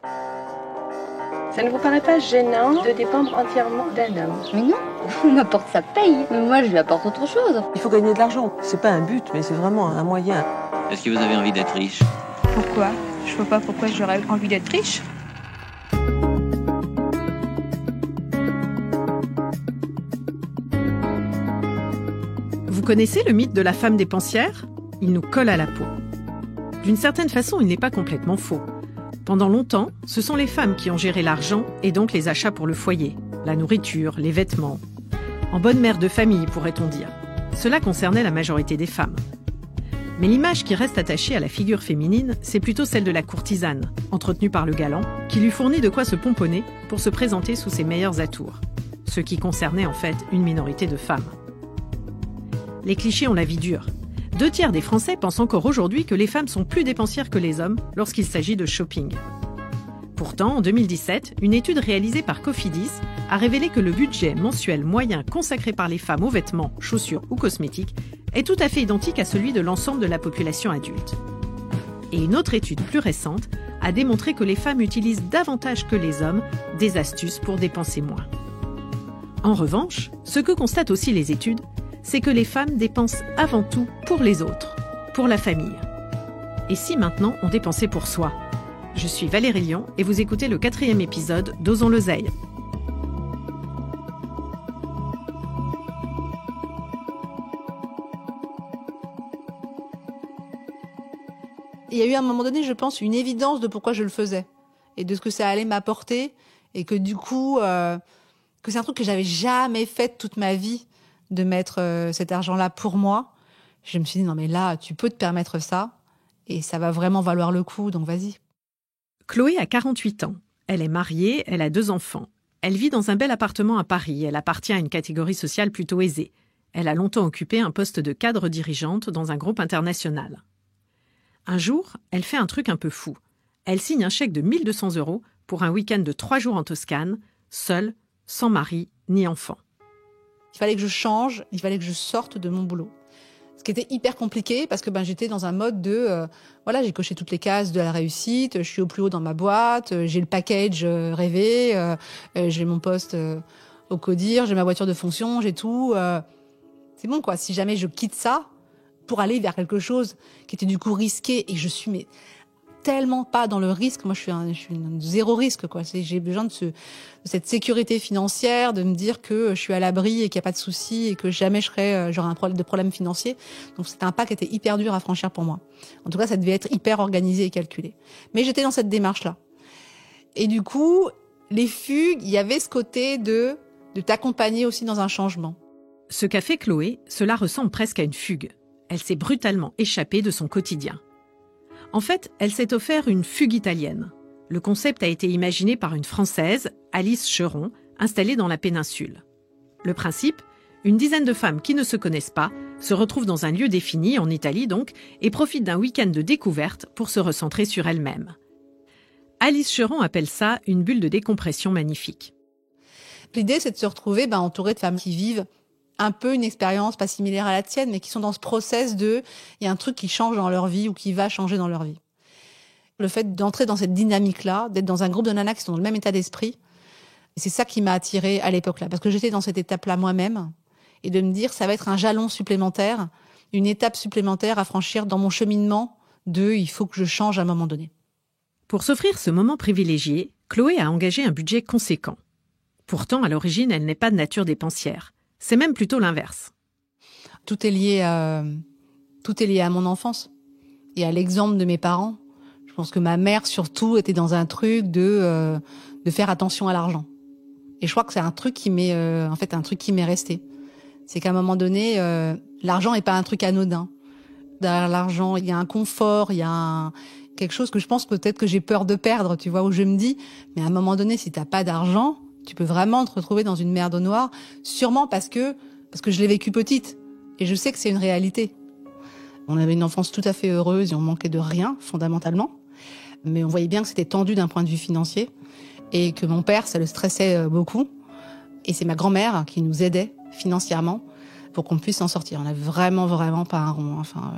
Ça ne vous paraît pas gênant de dépendre entièrement d'un homme? Mais non, on m'apporte sa paye. Mais moi, je lui apporte autre chose. Il faut gagner de l'argent. C'est pas un but, mais c'est vraiment un moyen. Est-ce que vous avez envie d'être riche? Pourquoi? Je vois pas pourquoi j'aurais envie d'être riche. Vous connaissez le mythe de la femme dépensière? Il nous colle à la peau. D'une certaine façon, il n'est pas complètement faux. Pendant longtemps, ce sont les femmes qui ont géré l'argent et donc les achats pour le foyer, la nourriture, les vêtements. En bonne mère de famille, pourrait-on dire. Cela concernait la majorité des femmes. Mais l'image qui reste attachée à la figure féminine, c'est plutôt celle de la courtisane, entretenue par le galant, qui lui fournit de quoi se pomponner pour se présenter sous ses meilleurs atours. Ce qui concernait en fait une minorité de femmes. Les clichés ont la vie dure. 2/3 des Français pensent encore aujourd'hui que les femmes sont plus dépensières que les hommes lorsqu'il s'agit de shopping. Pourtant, en 2017, une étude réalisée par Cofidis a révélé que le budget mensuel moyen consacré par les femmes aux vêtements, chaussures ou cosmétiques est tout à fait identique à celui de l'ensemble de la population adulte. Et une autre étude plus récente a démontré que les femmes utilisent davantage que les hommes des astuces pour dépenser moins. En revanche, ce que constatent aussi les études, c'est que les femmes dépensent avant tout pour les autres, pour la famille. Et si maintenant on dépensait pour soi? Je suis Valérie Lion et vous écoutez le 4e épisode d'Osons l'oseille. Il y a eu à un moment donné, je pense, une évidence de pourquoi je le faisais et de ce que ça allait m'apporter et que du coup, que c'est un truc que j'avais jamais fait toute ma vie, de mettre cet argent-là pour moi. Je me suis dit, non mais là, tu peux te permettre ça et ça va vraiment valoir le coup, donc vas-y. Chloé a 48 ans. Elle est mariée, elle a 2 enfants. Elle vit dans un bel appartement à Paris. Elle appartient à une catégorie sociale plutôt aisée. Elle a longtemps occupé un poste de cadre dirigeante dans un groupe international. Un jour, elle fait un truc un peu fou. Elle signe un chèque de 1 200 € pour un week-end de 3 jours en Toscane, seule, sans mari ni enfant. Il fallait que je change, il fallait que je sorte de mon boulot. Ce qui était hyper compliqué parce que j'étais dans un mode de voilà, j'ai coché toutes les cases de la réussite, je suis au plus haut dans ma boîte, j'ai le package rêvé, j'ai mon poste au CODIR, j'ai ma voiture de fonction, j'ai tout. C'est bon quoi, si jamais je quitte ça pour aller vers quelque chose qui était du coup risqué et je suis mais tellement pas dans le risque. Moi, je suis un zéro risque, quoi. J'ai besoin de cette sécurité financière, de me dire que je suis à l'abri et qu'il n'y a pas de souci et que jamais j'aurai un problème financier. Donc, c'était un pas qui était hyper dur à franchir pour moi. En tout cas, ça devait être hyper organisé et calculé. Mais j'étais dans cette démarche-là. Et du coup, les fugues, il y avait ce côté de t'accompagner aussi dans un changement. Ce qu'a fait Chloé, cela ressemble presque à une fugue. Elle s'est brutalement échappée de son quotidien. En fait, elle s'est offert une fugue italienne. Le concept a été imaginé par une Française, Alice Cheron, installée dans la péninsule. Le principe, une dizaine de femmes qui ne se connaissent pas se retrouvent dans un lieu défini, en Italie donc, et profitent d'un week-end de découverte pour se recentrer sur elles-mêmes. Alice Cheron appelle ça une bulle de décompression magnifique. L'idée, c'est de se retrouver entourée de femmes qui vivent un peu une expérience pas similaire à la tienne, mais qui sont dans ce process il y a un truc qui change dans leur vie ou qui va changer dans leur vie. Le fait d'entrer dans cette dynamique-là, d'être dans un groupe de nanas qui sont dans le même état d'esprit, c'est ça qui m'a attirée à l'époque-là, parce que j'étais dans cette étape-là moi-même, et de me dire, ça va être un jalon supplémentaire, une étape supplémentaire à franchir dans mon cheminement il faut que je change à un moment donné. Pour s'offrir ce moment privilégié, Chloé a engagé un budget conséquent. Pourtant, à l'origine, elle n'est pas de nature dépensière. C'est même plutôt l'inverse. Tout est lié à mon enfance et à l'exemple de mes parents. Je pense que ma mère, surtout, était dans un truc de faire attention à l'argent. Et je crois que c'est un truc qui m'est resté. C'est qu'à un moment donné, l'argent n'est pas un truc anodin. Derrière l'argent, il y a un confort, il y a quelque chose que je pense peut-être que j'ai peur de perdre, tu vois, où je me dis, mais à un moment donné, si t'as pas d'argent, tu peux vraiment te retrouver dans une merde noire, sûrement parce que je l'ai vécu petite. Et je sais que c'est une réalité. On avait une enfance tout à fait heureuse et on manquait de rien, fondamentalement. Mais on voyait bien que c'était tendu d'un point de vue financier et que mon père, ça le stressait beaucoup. Et c'est ma grand-mère qui nous aidait financièrement pour qu'on puisse s'en sortir. On n'a vraiment pas un rond. Enfin,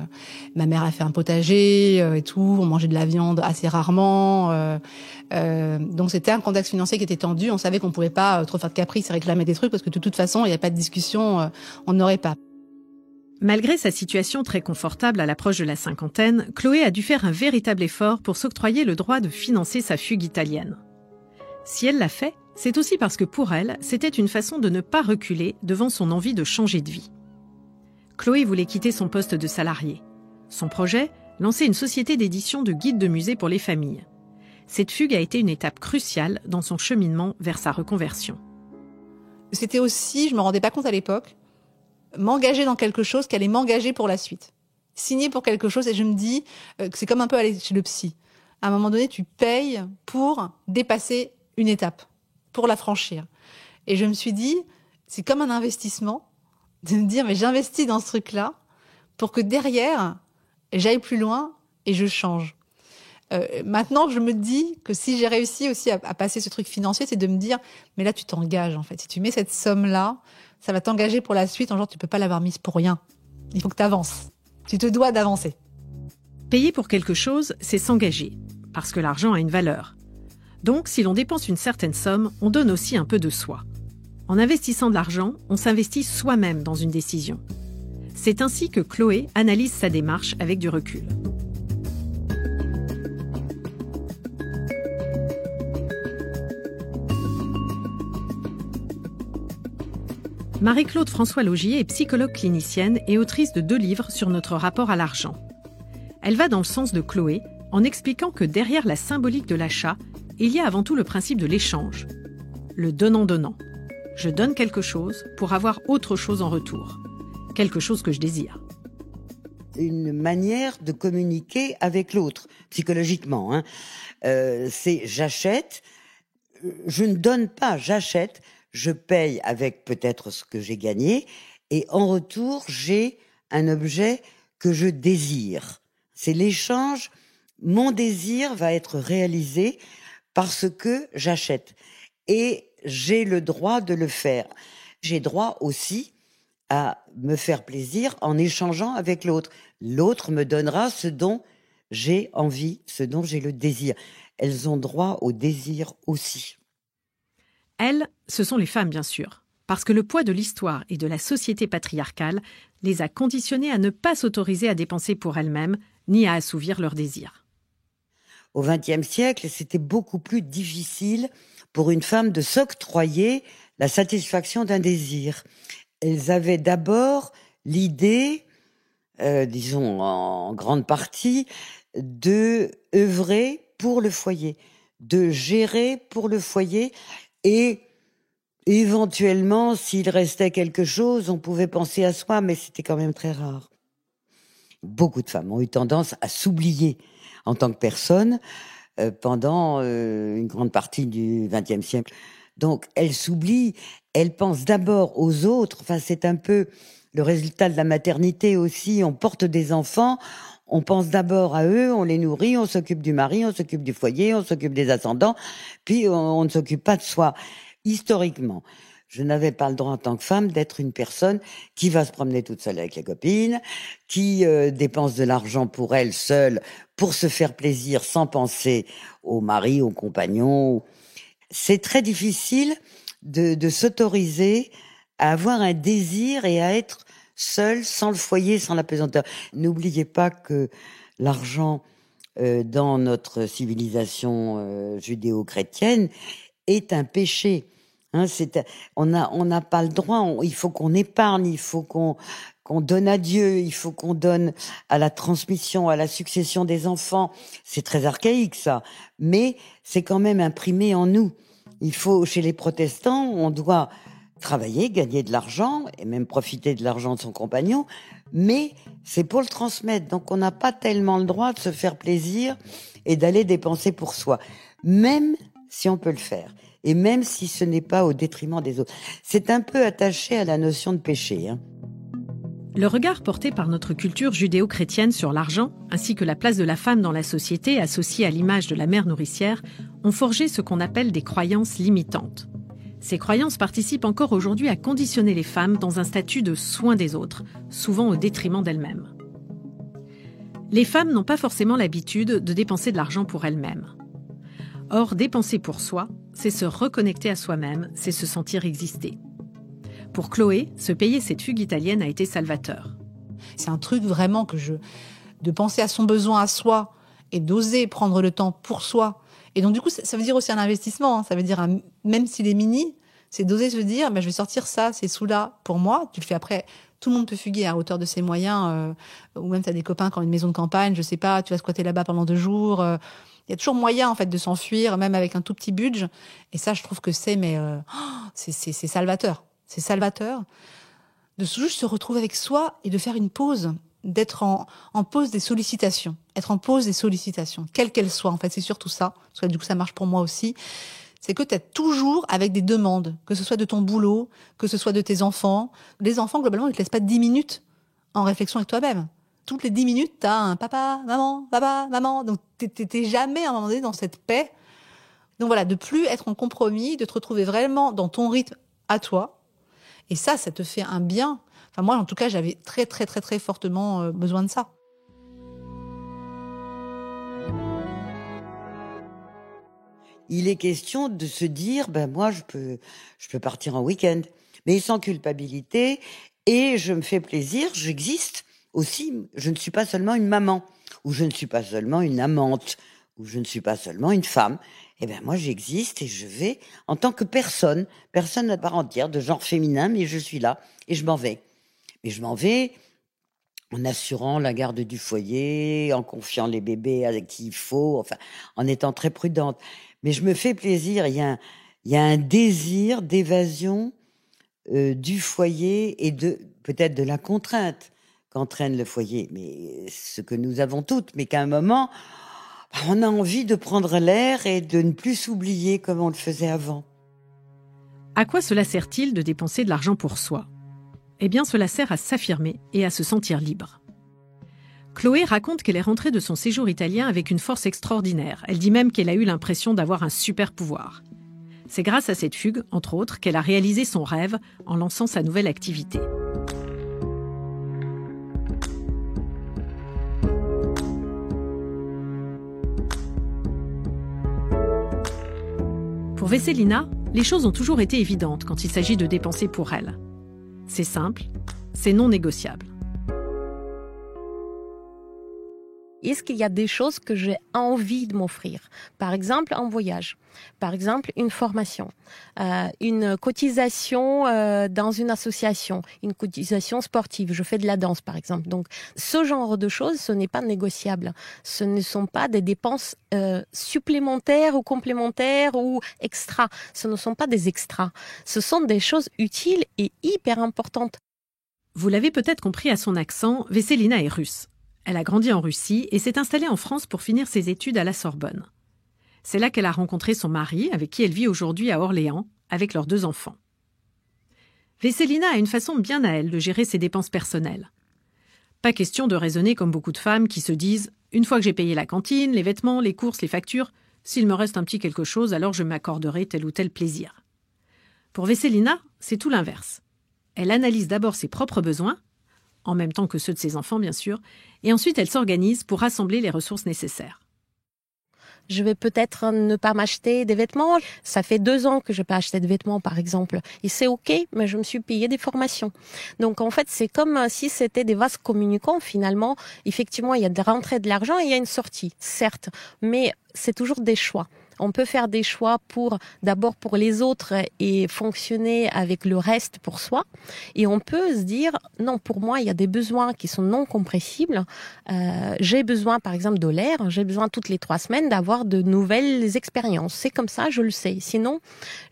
ma mère a fait un potager et tout. On mangeait de la viande assez rarement. Donc c'était un contexte financier qui était tendu. On savait qu'on pouvait pas trop faire de caprices et réclamer des trucs parce que de toute façon, il n'y a pas de discussion, on n'aurait pas. Malgré sa situation très confortable à l'approche de la cinquantaine, Chloé a dû faire un véritable effort pour s'octroyer le droit de financer sa fugue italienne. Si elle l'a fait, c'est aussi parce que pour elle, c'était une façon de ne pas reculer devant son envie de changer de vie. Chloé voulait quitter son poste de salariée. Son projet, lancer une société d'édition de guides de musées pour les familles. Cette fugue a été une étape cruciale dans son cheminement vers sa reconversion. C'était aussi, je me rendais pas compte à l'époque, m'engager dans quelque chose qui allait m'engager pour la suite. Signer pour quelque chose, et je me dis que c'est comme un peu aller chez le psy. À un moment donné, tu payes pour dépasser une étape, pour la franchir. Et je me suis dit, c'est comme un investissement, de me dire, mais j'investis dans ce truc-là pour que derrière, j'aille plus loin et je change. Maintenant, je me dis que si j'ai réussi aussi à passer ce truc financier, c'est de me dire, mais là, tu t'engages, en fait. Si tu mets cette somme-là, ça va t'engager pour la suite. En genre, tu peux pas l'avoir mise pour rien. Il faut que tu avances. Tu te dois d'avancer. Payer pour quelque chose, c'est s'engager, parce que l'argent a une valeur. Donc, si l'on dépense une certaine somme, on donne aussi un peu de soi. En investissant de l'argent, on s'investit soi-même dans une décision. C'est ainsi que Chloé analyse sa démarche avec du recul. Marie-Claude François-Laugier est psychologue clinicienne et autrice de 2 livres sur notre rapport à l'argent. Elle va dans le sens de Chloé en expliquant que derrière la symbolique de l'achat, il y a avant tout le principe de l'échange. Le donnant-donnant. Je donne quelque chose pour avoir autre chose en retour. Quelque chose que je désire. Une manière de communiquer avec l'autre, psychologiquement. C'est j'achète, je ne donne pas, j'achète, je paye avec peut-être ce que j'ai gagné, et en retour, j'ai un objet que je désire. C'est l'échange, mon désir va être réalisé parce que j'achète. Et j'ai le droit de le faire. J'ai droit aussi à me faire plaisir en échangeant avec l'autre. L'autre me donnera ce dont j'ai envie, ce dont j'ai le désir. Elles ont droit au désir aussi. Elles, ce sont les femmes, bien sûr, parce que le poids de l'histoire et de la société patriarcale les a conditionnées à ne pas s'autoriser à dépenser pour elles-mêmes, ni à assouvir leurs désirs. Au XXe siècle, c'était beaucoup plus difficile pour une femme de s'octroyer la satisfaction d'un désir. Elles avaient d'abord l'idée, disons en grande partie, de œuvrer pour le foyer, de gérer pour le foyer, et éventuellement, s'il restait quelque chose, on pouvait penser à soi, mais c'était quand même très rare. Beaucoup de femmes ont eu tendance à s'oublier en tant que personne pendant une grande partie du XXe siècle. Donc, elles s'oublient, elles pensent d'abord aux autres. Enfin, c'est un peu le résultat de la maternité aussi. On porte des enfants, on pense d'abord à eux, on les nourrit, on s'occupe du mari, on s'occupe du foyer, on s'occupe des ascendants, puis on ne s'occupe pas de soi. Historiquement, je n'avais pas le droit en tant que femme d'être une personne qui va se promener toute seule avec les copines, qui dépense de l'argent pour elle seule, pour se faire plaisir sans penser au mari, au compagnon. C'est très difficile de s'autoriser à avoir un désir et à être seule, sans le foyer, sans la pesanteur. N'oubliez pas que l'argent, dans notre civilisation judéo-chrétienne, est un péché. On n'a pas le droit, il faut qu'on épargne, il faut qu'on donne à Dieu, il faut qu'on donne à la transmission, à la succession des enfants. C'est très archaïque, ça, mais c'est quand même imprimé en nous. Il faut, chez les protestants, on doit travailler, gagner de l'argent, et même profiter de l'argent de son compagnon, mais c'est pour le transmettre. Donc on n'a pas tellement le droit de se faire plaisir et d'aller dépenser pour soi, même si on peut le faire. Et même si ce n'est pas au détriment des autres. C'est un peu attaché à la notion de péché. Le regard porté par notre culture judéo-chrétienne sur l'argent, ainsi que la place de la femme dans la société associée à l'image de la mère nourricière, ont forgé ce qu'on appelle des croyances limitantes. Ces croyances participent encore aujourd'hui à conditionner les femmes dans un statut de soin des autres, souvent au détriment d'elles-mêmes. Les femmes n'ont pas forcément l'habitude de dépenser de l'argent pour elles-mêmes. Or, dépenser pour soi, c'est se reconnecter à soi-même, c'est se sentir exister. Pour Chloé, se payer cette fugue italienne a été salvateur. C'est un truc vraiment de penser à son besoin à soi et d'oser prendre le temps pour soi. Et donc du coup, ça veut dire aussi un investissement. Ça veut dire, même s'il est mini, c'est d'oser se dire, je vais sortir ça, ces sous-là pour moi. Tu le fais après. Tout le monde peut fuguer à hauteur de ses moyens. Ou même tu as des copains qui ont une maison de campagne, je sais pas, tu vas squatter là-bas pendant 2 jours. Il y a toujours moyen en fait de s'enfuir, même avec un tout petit budget. Et ça, je trouve que c'est salvateur. C'est salvateur de juste se retrouver avec soi et de faire une pause, d'être en pause des sollicitations. Être en pause des sollicitations, quelles qu'elles soient. En fait, c'est surtout ça, parce que du coup, ça marche pour moi aussi. C'est que tu es toujours avec des demandes, que ce soit de ton boulot, que ce soit de tes enfants. Les enfants, globalement, ils ne te laissent pas 10 minutes en réflexion avec toi-même. Toutes les 10 minutes, tu as un papa, maman. Donc, t'es jamais à un moment donné dans cette paix. Donc voilà, de plus être en compromis, de te retrouver vraiment dans ton rythme à toi. Et ça te fait un bien. Enfin, moi, en tout cas, j'avais très, très, très, très fortement besoin de ça. Il est question de se dire, moi, je peux partir en week-end, mais sans culpabilité, et je me fais plaisir, j'existe aussi. Je ne suis pas seulement une maman, ou je ne suis pas seulement une amante, ou je ne suis pas seulement une femme. Moi, j'existe et je vais en tant que personne à part entière, de genre féminin, mais je suis là et je m'en vais. Mais je m'en vais en assurant la garde du foyer, en confiant les bébés à qui il faut, enfin, en étant très prudente. Mais je me fais plaisir. Il y a un désir d'évasion du foyer et peut-être de la contrainte qu'entraîne le foyer. Mais ce que nous avons toutes, mais qu'à un moment, on a envie de prendre l'air et de ne plus s'oublier comme on le faisait avant. À quoi cela sert-il de dépenser de l'argent pour soi ? Eh bien, cela sert à s'affirmer et à se sentir libre. Chloé raconte qu'elle est rentrée de son séjour italien avec une force extraordinaire. Elle dit même qu'elle a eu l'impression d'avoir un super pouvoir. C'est grâce à cette fugue, entre autres, qu'elle a réalisé son rêve en lançant sa nouvelle activité. Pour Vesselina, les choses ont toujours été évidentes quand il s'agit de dépenser pour elle. C'est simple, c'est non négociable. Est-ce qu'il y a des choses que j'ai envie de m'offrir ? Par exemple, un voyage. Par exemple, une formation. Une cotisation dans une association. Une cotisation sportive. Je fais de la danse, par exemple. Donc, ce genre de choses, ce n'est pas négociable. Ce ne sont pas des dépenses supplémentaires ou complémentaires ou extra. Ce ne sont pas des extras. Ce sont des choses utiles et hyper importantes. Vous l'avez peut-être compris à son accent, Vesselina est russe. Elle a grandi en Russie et s'est installée en France pour finir ses études à la Sorbonne. C'est là qu'elle a rencontré son mari, avec qui elle vit aujourd'hui à Orléans, avec leurs 2 enfants. Vesselina a une façon bien à elle de gérer ses dépenses personnelles. Pas question de raisonner comme beaucoup de femmes qui se disent « une fois que j'ai payé la cantine, les vêtements, les courses, les factures, s'il me reste un petit quelque chose, alors je m'accorderai tel ou tel plaisir ». Pour Vesselina, c'est tout l'inverse. Elle analyse d'abord ses propres besoins, en même temps que ceux de ses enfants, bien sûr, et ensuite elle s'organise pour rassembler les ressources nécessaires. Je vais peut-être ne pas m'acheter des vêtements. Ça fait 2 ans que je n'ai pas acheté de vêtements, par exemple. Et c'est OK, mais je me suis payé des formations. Donc, en fait, c'est comme si c'était des vases communicants, finalement. Effectivement, il y a des rentrées de l'argent et il y a une sortie, certes. Mais c'est toujours des choix. On peut faire des choix d'abord pour les autres et fonctionner avec le reste pour soi. Et on peut se dire, non, pour moi, il y a des besoins qui sont non compressibles. J'ai besoin, par exemple, de l'air. J'ai besoin toutes les 3 semaines d'avoir de nouvelles expériences. C'est comme ça, je le sais. Sinon,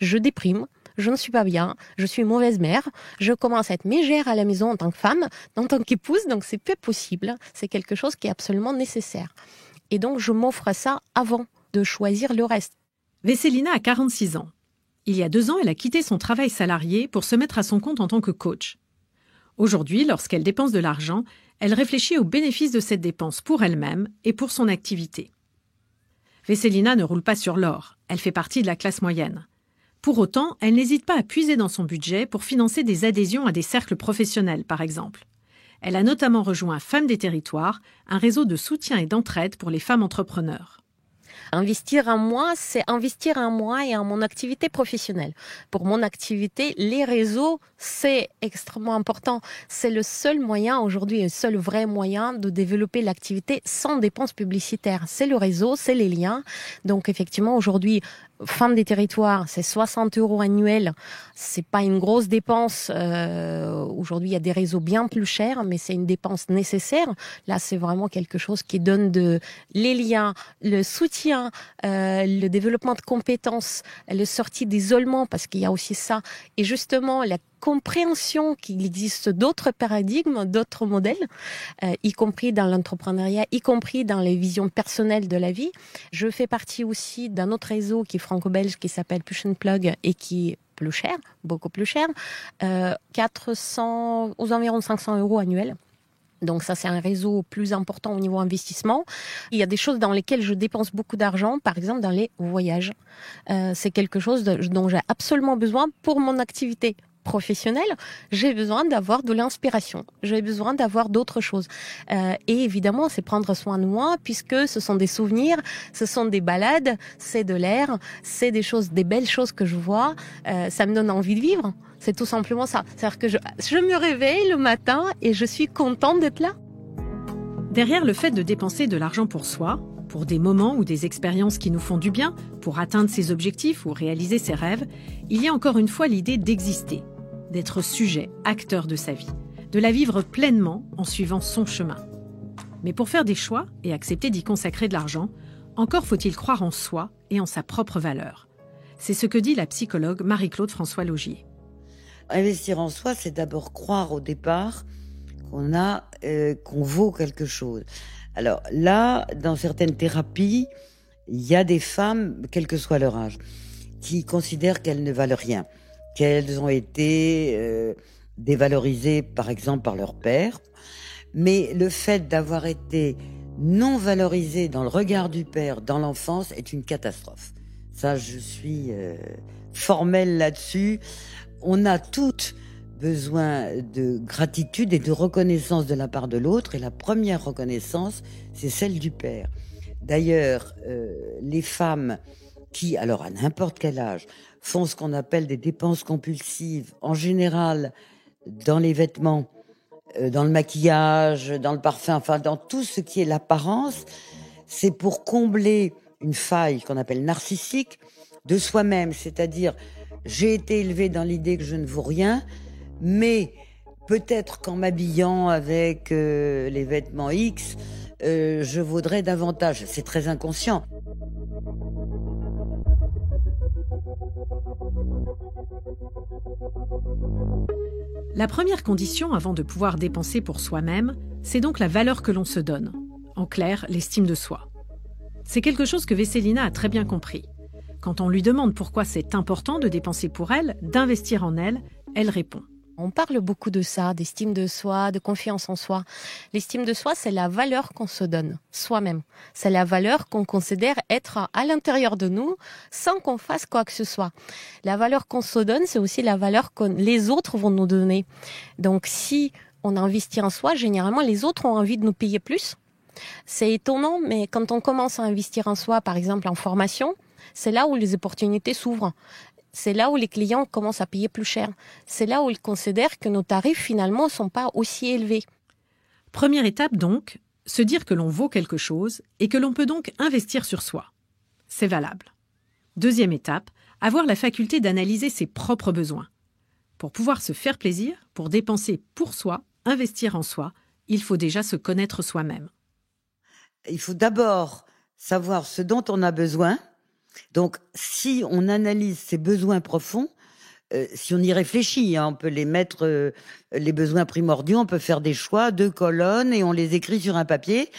je déprime. Je ne suis pas bien, je suis une mauvaise mère, je commence à être mégère à la maison en tant que femme, en tant qu'épouse, donc c'est plus possible. C'est quelque chose qui est absolument nécessaire. Et donc, je m'offre ça avant de choisir le reste. Vesselina a 46 ans. Il y a 2 ans, elle a quitté son travail salarié pour se mettre à son compte en tant que coach. Aujourd'hui, lorsqu'elle dépense de l'argent, elle réfléchit aux bénéfices de cette dépense pour elle-même et pour son activité. Vesselina ne roule pas sur l'or, elle fait partie de la classe moyenne. Pour autant, elle n'hésite pas à puiser dans son budget pour financer des adhésions à des cercles professionnels, par exemple. Elle a notamment rejoint Femmes des Territoires, un réseau de soutien et d'entraide pour les femmes entrepreneurs. Investir en moi, c'est investir en moi et en mon activité professionnelle. Pour mon activité, les réseaux, c'est extrêmement important. C'est le seul moyen aujourd'hui, le seul vrai moyen de développer l'activité sans dépenses publicitaires. C'est le réseau, c'est les liens. Donc effectivement, aujourd'hui, Femmes des Territoires, c'est 60 € annuels. C'est pas une grosse dépense. Aujourd'hui, il y a des réseaux bien plus chers, mais c'est une dépense nécessaire. Là, c'est vraiment quelque chose qui donne les liens, le soutien, le développement de compétences, le sortie d'isolement, parce qu'il y a aussi ça. Et justement, la compréhension qu'il existe d'autres paradigmes, d'autres modèles, y compris dans l'entrepreneuriat, y compris dans les visions personnelles de la vie. Je fais partie aussi d'un autre réseau qui est franco-belge, qui s'appelle Push and Plug et qui est plus cher, beaucoup plus cher, 400, aux environs de 500 € annuels. Donc ça, c'est un réseau plus important au niveau investissement. Il y a des choses dans lesquelles je dépense beaucoup d'argent, par exemple dans les voyages. C'est quelque chose dont j'ai absolument besoin pour mon activité professionnelle. J'ai besoin d'avoir de l'inspiration. J'ai besoin d'avoir d'autres choses. Et évidemment, c'est prendre soin de moi, puisque ce sont des souvenirs, ce sont des balades, c'est de l'air, c'est des choses, des belles choses que je vois. Ça me donne envie de vivre. C'est tout simplement ça. C'est-à-dire que je me réveille le matin et je suis contente d'être là. Derrière le fait de dépenser de l'argent pour soi, pour des moments ou des expériences qui nous font du bien, pour atteindre ses objectifs ou réaliser ses rêves, il y a encore une fois l'idée d'exister, d'être sujet, acteur de sa vie, de la vivre pleinement en suivant son chemin. Mais pour faire des choix et accepter d'y consacrer de l'argent, encore faut-il croire en soi et en sa propre valeur. C'est ce que dit la psychologue Marie-Claude François-Laugier. Investir en soi, c'est d'abord croire au départ qu'on vaut quelque chose. Alors là, dans certaines thérapies, il y a des femmes, quel que soit leur âge, qui considèrent qu'elles ne valent rien, qu'elles ont été dévalorisées, par exemple, par leur père. Mais le fait d'avoir été non valorisées dans le regard du père, dans l'enfance, est une catastrophe. Ça, je suis formelle là-dessus. On a toutes besoin de gratitude et de reconnaissance de la part de l'autre. Et la première reconnaissance, c'est celle du père. D'ailleurs, les femmes qui, alors à n'importe quel âge, font ce qu'on appelle des dépenses compulsives, en général dans les vêtements, dans le maquillage, dans le parfum, enfin dans tout ce qui est l'apparence, c'est pour combler une faille qu'on appelle narcissique de soi-même. C'est-à-dire, j'ai été élevée dans l'idée que je ne vaux rien, mais peut-être qu'en m'habillant avec les vêtements X, je vaudrais davantage. C'est très inconscient. La première condition avant de pouvoir dépenser pour soi-même, c'est donc la valeur que l'on se donne. En clair, l'estime de soi. C'est quelque chose que Vesselina a très bien compris. Quand on lui demande pourquoi c'est important de dépenser pour elle, d'investir en elle, elle répond. On parle beaucoup de ça, d'estime de soi, de confiance en soi. L'estime de soi, c'est la valeur qu'on se donne, soi-même. C'est la valeur qu'on considère être à l'intérieur de nous, sans qu'on fasse quoi que ce soit. La valeur qu'on se donne, c'est aussi la valeur que les autres vont nous donner. Donc, si on investit en soi, généralement, les autres ont envie de nous payer plus. C'est étonnant, mais quand on commence à investir en soi, par exemple en formation, c'est là où les opportunités s'ouvrent. C'est là où les clients commencent à payer plus cher. C'est là où ils considèrent que nos tarifs, finalement, ne sont pas aussi élevés. Première étape, donc, se dire que l'on vaut quelque chose et que l'on peut donc investir sur soi. C'est valable. Deuxième étape, avoir la faculté d'analyser ses propres besoins. Pour pouvoir se faire plaisir, pour dépenser pour soi, investir en soi, il faut déjà se connaître soi-même. Il faut d'abord savoir ce dont on a besoin. Donc, si on analyse ces besoins profonds, si on y réfléchit, on peut les mettre, les besoins primordiaux, on peut faire des choix, 2 colonnes, et on les écrit sur un papier.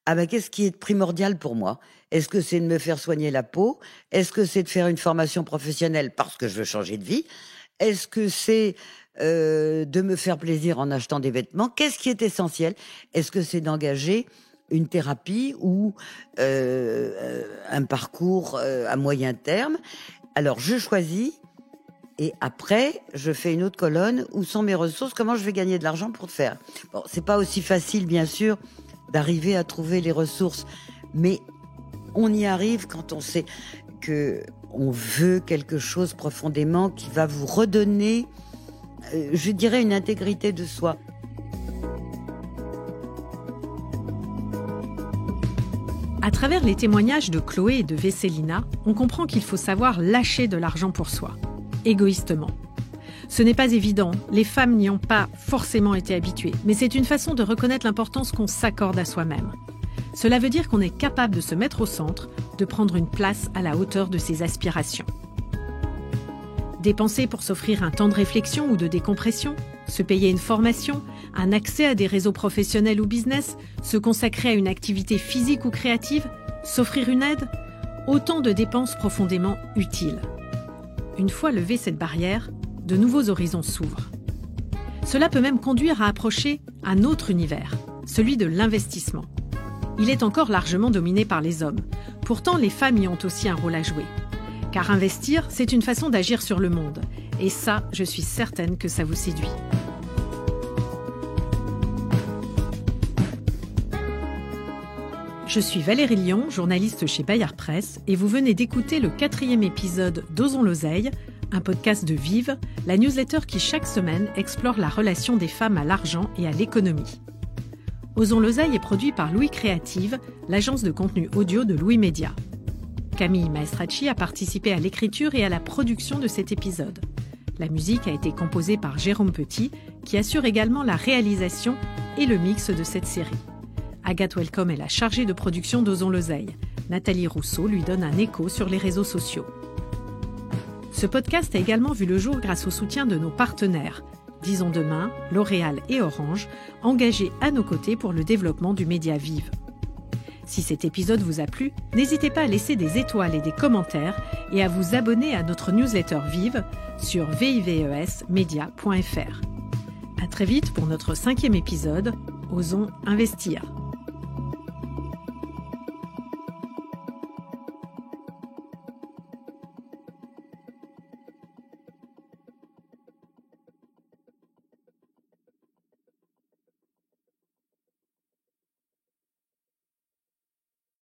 Ah ben, qu'est-ce qui est primordial pour moi? Est-ce que c'est de me faire soigner la peau? Est-ce que c'est de faire une formation professionnelle parce que je veux changer de vie? Est-ce que c'est de me faire plaisir en achetant des vêtements? Qu'est-ce qui est essentiel? Est-ce que c'est d'engager une thérapie ou un parcours à moyen terme? Alors, je choisis Et après, je fais une autre colonne où sont mes ressources, comment je vais gagner de l'argent pour le faire. Bon, c'est pas aussi facile, bien sûr, d'arriver à trouver les ressources, mais on y arrive quand on sait que on veut quelque chose profondément qui va vous redonner, je dirais, une intégrité de soi. À travers les témoignages de Chloé et de Vesselina, on comprend qu'il faut savoir lâcher de l'argent pour soi, égoïstement. Ce n'est pas évident, les femmes n'y ont pas forcément été habituées, mais c'est une façon de reconnaître l'importance qu'on s'accorde à soi-même. Cela veut dire qu'on est capable de se mettre au centre, de prendre une place à la hauteur de ses aspirations. Dépenser pour s'offrir un temps de réflexion ou de décompression, se payer une formation, un accès à des réseaux professionnels ou business, se consacrer à une activité physique ou créative, s'offrir une aide, autant de dépenses profondément utiles. Une fois levée cette barrière, de nouveaux horizons s'ouvrent. Cela peut même conduire à approcher un autre univers, celui de l'investissement. Il est encore largement dominé par les hommes. Pourtant, les femmes y ont aussi un rôle à jouer. Car investir, c'est une façon d'agir sur le monde. Et ça, je suis certaine que ça vous séduit. Je suis Valérie Lion, journaliste chez Bayard Presse, et vous venez d'écouter le 4e épisode d'Osons l'oseille, un podcast de Vive, la newsletter qui chaque semaine explore la relation des femmes à l'argent et à l'économie. Osons l'oseille est produit par Louis Créative, l'agence de contenu audio de Louis Média. Camille Maestracci a participé à l'écriture et à la production de cet épisode. La musique a été composée par Jérôme Petit, qui assure également la réalisation et le mix de cette série. Agathe Welcome est la chargée de production d'Osons l'oseille. Nathalie Rousseau lui donne un écho sur les réseaux sociaux. Ce podcast a également vu le jour grâce au soutien de nos partenaires, Disons Demain, L'Oréal et Orange, engagés à nos côtés pour le développement du média Vive. Si cet épisode vous a plu, n'hésitez pas à laisser des étoiles et des commentaires et à vous abonner à notre newsletter Vive sur vivesmedia.fr. À très vite pour notre 5e épisode, Osons investir.